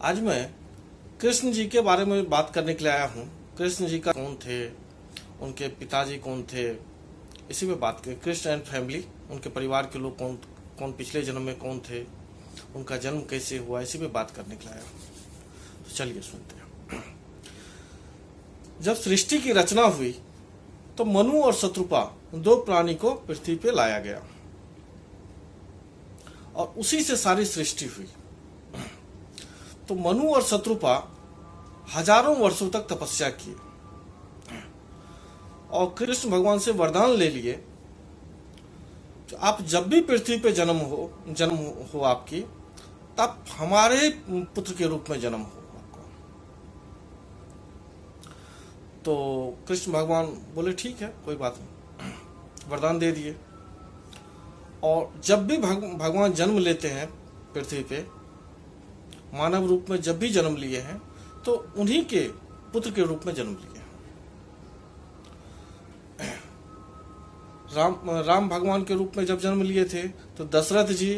आज मैं कृष्ण जी के बारे में बात करने के लिए आया हूँ। कृष्ण जी का कौन थे, उनके पिताजी कौन थे, इसी पे बात करें। कृष्ण एंड फैमिली, उनके परिवार के लोग कौन कौन पिछले जन्म में कौन थे, उनका जन्म कैसे हुआ, इसी पे बात करने के लिए आया हूँ। तो चलिए सुनते हैं। जब सृष्टि की रचना हुई तो मनु और शत्रुपा दो प्राणी को पृथ्वी पे लाया गया और उसी से सारी सृष्टि हुई। तो मनु और शत्रुपा हजारों वर्षों तक तपस्या किए और कृष्ण भगवान से वरदान ले लिए कि आप जब भी पृथ्वी पे जन्म हो आपकी, तब हमारे पुत्र के रूप में जन्म हो आपको। तो कृष्ण भगवान बोले ठीक है, कोई बात नहीं, वरदान दे दिए। और जब भी भगवान जन्म लेते हैं पृथ्वी पे, मानव रूप में जब भी जन्म लिए हैं, तो उन्हीं के पुत्र के रूप में जन्म लिए। राम भगवान के रूप में जब जन्म लिए थे तो दशरथ जी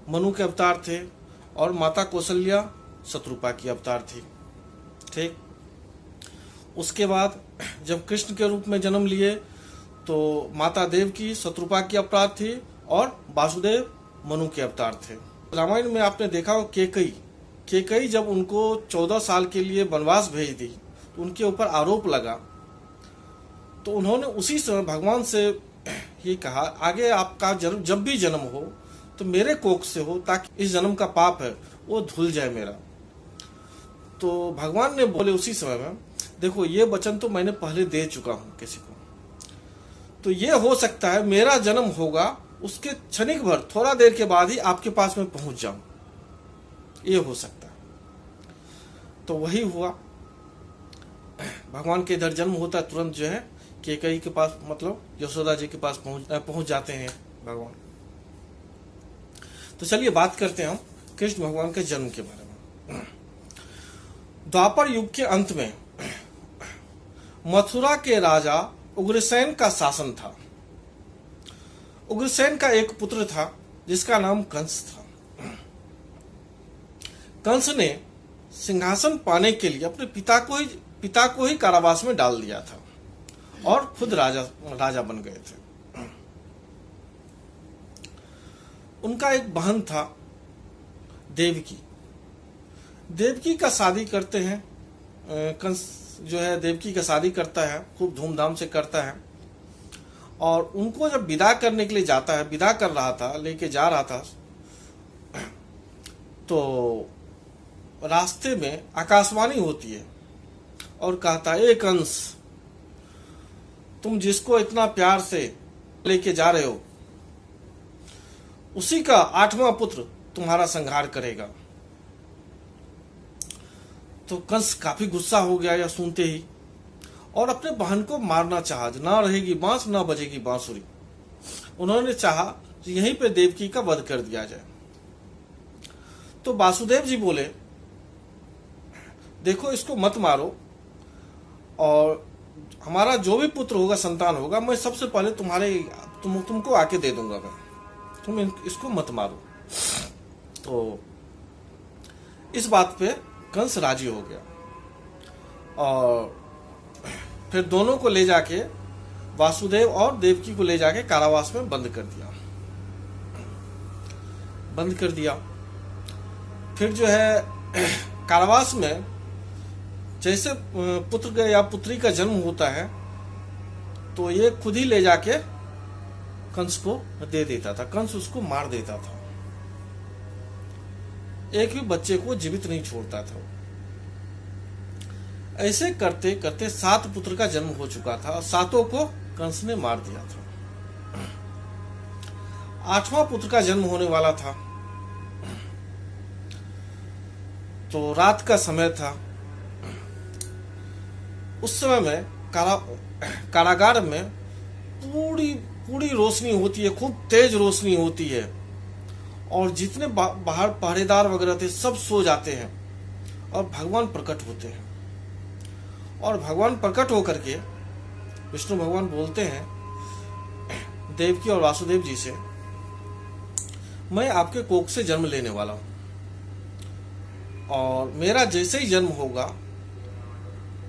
मनु के अवतार थे और माता कौशल्या शत्रुपा की अवतार थी। ठीक, उसके बाद जब कृष्ण के रूप में जन्म लिए तो माता देवकी शत्रुपा की अवतार थी और वासुदेव मनु के अवतार थे। रामायण में आपने देखा हो केकई जब उनको 14 साल के लिए वनवास भेज दी तो उनके ऊपर आरोप लगा, तो उन्होंने उसी समय भगवान से ये कहा, आगे आपका जन्म जब भी जन्म हो तो मेरे कोख से हो, ताकि इस जन्म का पाप है वो धुल जाए मेरा। तो भगवान ने बोले उसी समय में, देखो ये वचन तो मैंने पहले दे चुका हूं किसी को, तो ये हो सकता है मेरा जन्म होगा उसके क्षणिक भर थोड़ा देर के बाद ही आपके पास में पहुंच जाऊं, ये हो सकता है। तो वही हुआ, भगवान के इधर जन्म होता है, तुरंत जो है केकई के पास, मतलब यशोदा जी के पास पहुंच जाते हैं भगवान। तो चलिए बात करते हैं हम कृष्ण भगवान के जन्म के बारे में। द्वापर युग के अंत में मथुरा के राजा उग्रसेन का शासन था। उग्रसेन का एक पुत्र था जिसका नाम कंस था। कंस ने सिंहासन पाने के लिए अपने पिता को ही कारावास में डाल दिया था और खुद राजा बन गए थे। उनका एक बहन था देवकी। देवकी का शादी करते हैं, कंस जो है देवकी का शादी करता है, खूब धूमधाम से करता है। और उनको जब विदा करने के लिए जाता है, विदा कर रहा था, लेके जा रहा था, तो रास्ते में आकाशवाणी होती है और कहता है, ए कंस, तुम जिसको इतना प्यार से लेके जा रहे हो उसी का 8वां पुत्र तुम्हारा संहार करेगा। तो कंस काफी गुस्सा हो गया या सुनते ही, और अपने बहन को मारना चाहा। ना रहेगी बांस ना बजेगी बांसुरी। उन्होंने चाहा कि यहीं पे देवकी का वध कर दिया जाए। तो वासुदेव जी बोले, देखो इसको मत मारो, और हमारा जो भी पुत्र होगा, संतान होगा, मैं सबसे पहले तुमको आके दे दूंगा मैं, तुम इसको मत मारो। तो इस बात पे कंस राजी हो गया और फिर दोनों को ले जाके, वासुदेव और देवकी को ले जाके कारावास में बंद कर दिया। फिर जो है कारावास में जैसे पुत्र या पुत्री का जन्म होता है, तो ये खुद ही ले जाके कंस को दे देता था। कंस उसको मार देता था, एक भी बच्चे को जीवित नहीं छोड़ता था। ऐसे करते करते 7 पुत्र का जन्म हो चुका था और 7 को कंस ने मार दिया था। 8वां पुत्र का जन्म होने वाला था। तो रात का समय था। उस समय में कारागार में पूरी रोशनी होती है, खूब तेज रोशनी होती है, और जितने बाहर पहरेदार वगैरह थे सब सो जाते हैं और भगवान प्रकट होते हैं। और भगवान प्रकट होकर के विष्णु भगवान बोलते हैं देवकी और वासुदेव जी से, मैं आपके कोख से जन्म लेने वाला हूं और मेरा जैसे ही जन्म होगा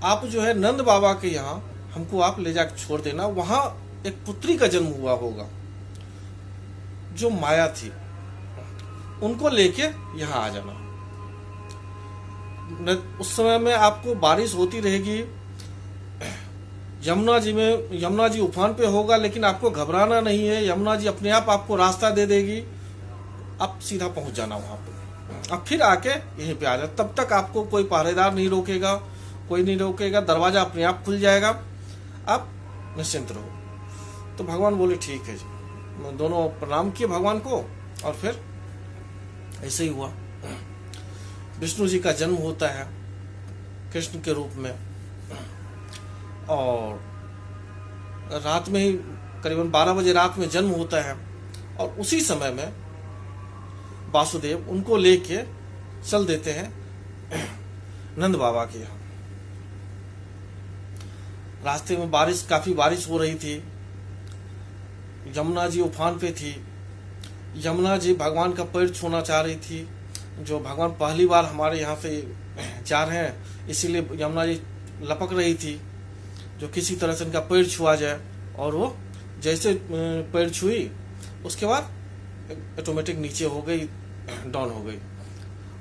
आप जो है नंद बाबा के यहाँ हमको आप ले जाकर छोड़ देना, वहां एक पुत्री का जन्म हुआ होगा जो माया थी, उनको लेके यहाँ आ जाना। उस समय में आपको बारिश होती रहेगी, यमुना जी उफान पे होगा, लेकिन आपको घबराना नहीं है, यमुना जी अपने आप आपको रास्ता दे देगी, आप सीधा पहुंच जाना वहां पे। अब फिर आके यहीं पे आ जाए, तब तक आपको कोई पहरेदार नहीं रोकेगा, कोई नहीं रोकेगा, दरवाजा अपने आप खुल जाएगा, आप निश्चिंत रहो। तो भगवान बोले ठीक है जी। दोनों प्रणाम किए भगवान को और फिर ऐसे ही हुआ। विष्णु जी का जन्म होता है कृष्ण के रूप में, और रात में ही करीबन 12 बजे रात में जन्म होता है, और उसी समय में वासुदेव उनको लेके चल देते हैं नंद बाबा के यहाँ। रास्ते में काफी बारिश हो रही थी, यमुना जी उफान पे थी, यमुना जी भगवान का पैर छूना चाह रही थी, जो भगवान पहली बार हमारे यहाँ से जा रहे हैं, इसीलिए यमुना जी लपक रही थी, जो किसी तरह से इनका पैर छुआ जाए। और वो जैसे पैर छुई उसके बाद ऑटोमेटिक नीचे हो गई, डाउन हो गई,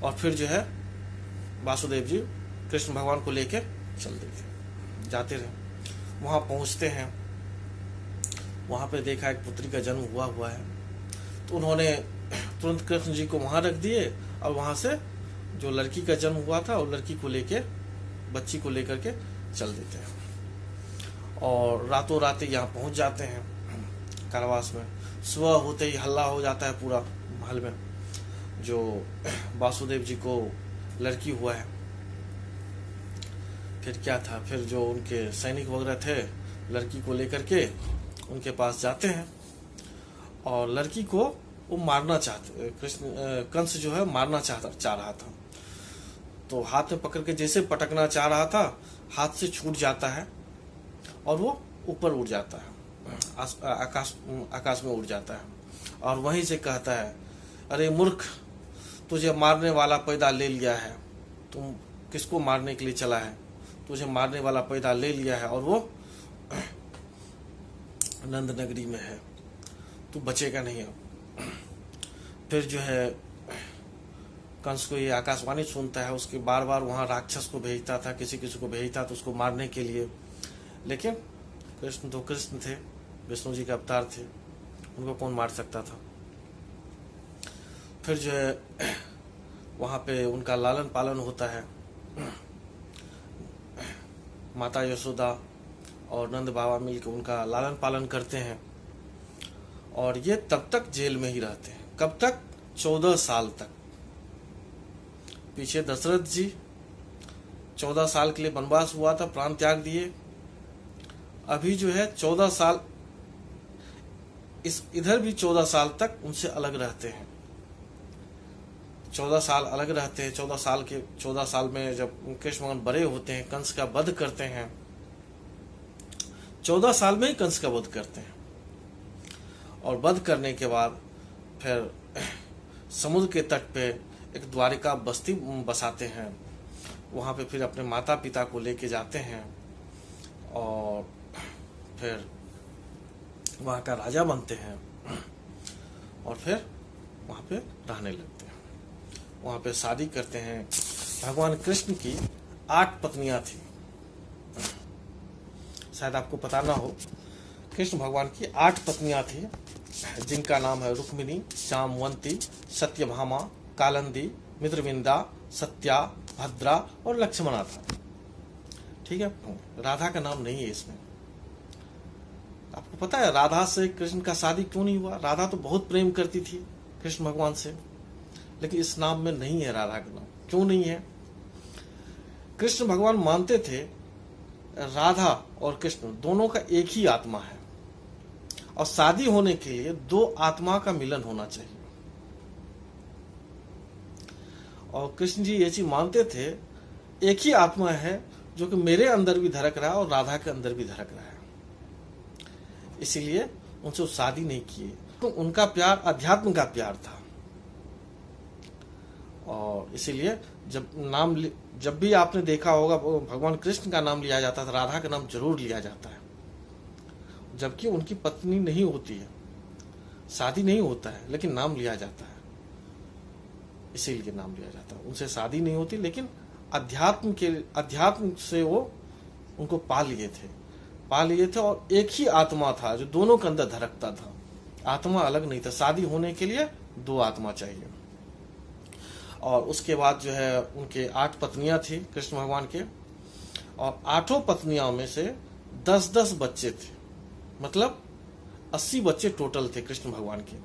और फिर जो है वासुदेव जी कृष्ण भगवान को लेके चल देते जाते रहे। वहां पहुंचते हैं, वहां पे देखा एक पुत्री का जन्म हुआ है, तो उन्होंने तुरंत कृष्ण जी को वहां रख दिए, और वहां से जो लड़की का जन्म हुआ था वो लड़की को लेके, बच्ची को लेकर के चल देते हैं, और रातों रात यहाँ पहुंच जाते हैं कारावास में। सुबह होते ही हल्ला हो जाता है पूरा महल में, जो वासुदेव जी को लड़की हुआ है। फिर क्या था, फिर जो उनके सैनिक वगैरह थे लड़की को लेकर के उनके पास जाते हैं, और लड़की को वो मारना चाहते, कंस जो है मारना चाह रहा था, तो हाथ में पकड़ के जैसे पटकना चाह रहा था, हाथ से छूट जाता है और वो ऊपर उड़ जाता है, आकाश में उड़ जाता है, और वहीं से कहता है, अरे मूर्ख, तुझे मारने वाला पैदा ले लिया है, तुम किसको मारने के लिए चला है, तुझे मारने वाला पैदा ले लिया है, और वो नंद नगरी में है, तू बचेगा नहीं अब। फिर जो है कंस को ये आकाशवाणी सुनता है, उसके बार बार वहां राक्षस को भेजता था, किसी को भेजता था उसको मारने के लिए, लेकिन कृष्ण तो कृष्ण थे, विष्णु जी के अवतार थे, उनको कौन मार सकता था। फिर जो है वहां पे उनका लालन पालन होता है, माता यशोदा और नंद बाबा मिलकर उनका लालन पालन करते हैं, और ये तब तक जेल में ही रहते हैं। कब तक? 14 साल तक। पीछे दशरथ जी 14 साल के लिए वनवास हुआ था, प्राण त्याग दिए। अभी जो है 14 साल, इधर भी 14 साल तक उनसे अलग रहते हैं। 14 साल अलग रहते हैं। 14 साल में जब कृष्ण भगवान बड़े होते हैं, कंस का वध करते हैं। 14 साल में ही कंस का वध करते हैं, और वध करने के बाद फिर समुद्र के तट पे एक द्वारिका बस्ती बसाते हैं। वहां पे फिर अपने माता पिता को लेके जाते हैं, और फिर वहां का राजा बनते हैं, और फिर वहां पे रहने लगते हैं। वहां पे शादी करते हैं। भगवान कृष्ण की 8 पत्नियां थी, शायद आपको पता ना हो। कृष्ण भगवान की 8 पत्नियां थी, जिनका नाम है रुक्मिणी, जामवंती, सत्यभामा, कालंदी, मित्रविंदा, सत्या, भद्रा और लक्ष्मणा था। ठीक है, राधा का नाम नहीं है इसमें। आपको पता है राधा से कृष्ण का शादी क्यों नहीं हुआ? राधा तो बहुत प्रेम करती थी कृष्ण भगवान से, लेकिन इस नाम में नहीं है राधा का नाम। क्यों नहीं है? कृष्ण भगवान मानते थे राधा और कृष्ण दोनों का एक ही आत्मा है, और शादी होने के लिए 2 आत्मा का मिलन होना चाहिए। और कृष्ण जी ये चीज मानते थे, एक ही आत्मा है जो कि मेरे अंदर भी धड़क रहा है और राधा के अंदर भी धड़क रहा है, इसीलिए उनसे शादी नहीं किए। तो उनका प्यार अध्यात्म का प्यार था, और इसीलिए जब भी आपने देखा होगा भगवान कृष्ण का नाम लिया जाता है, राधा का नाम जरूर लिया जाता है, जबकि उनकी पत्नी नहीं होती है, शादी नहीं होता है, लेकिन नाम लिया जाता है। इसीलिए नाम लिया जाता है। उनसे शादी नहीं होती, लेकिन अध्यात्म से वो उनको पा लिए थे और एक ही आत्मा था जो दोनों के अंदर धड़कता था। आत्मा अलग नहीं था। शादी होने के लिए 2 आत्मा चाहिए। और उसके बाद जो है उनके 8 पत्नियां थी कृष्ण भगवान के, और 8 पत्नियों में से 10-10 बच्चे थे, मतलब 80 बच्चे टोटल थे कृष्ण भगवान के।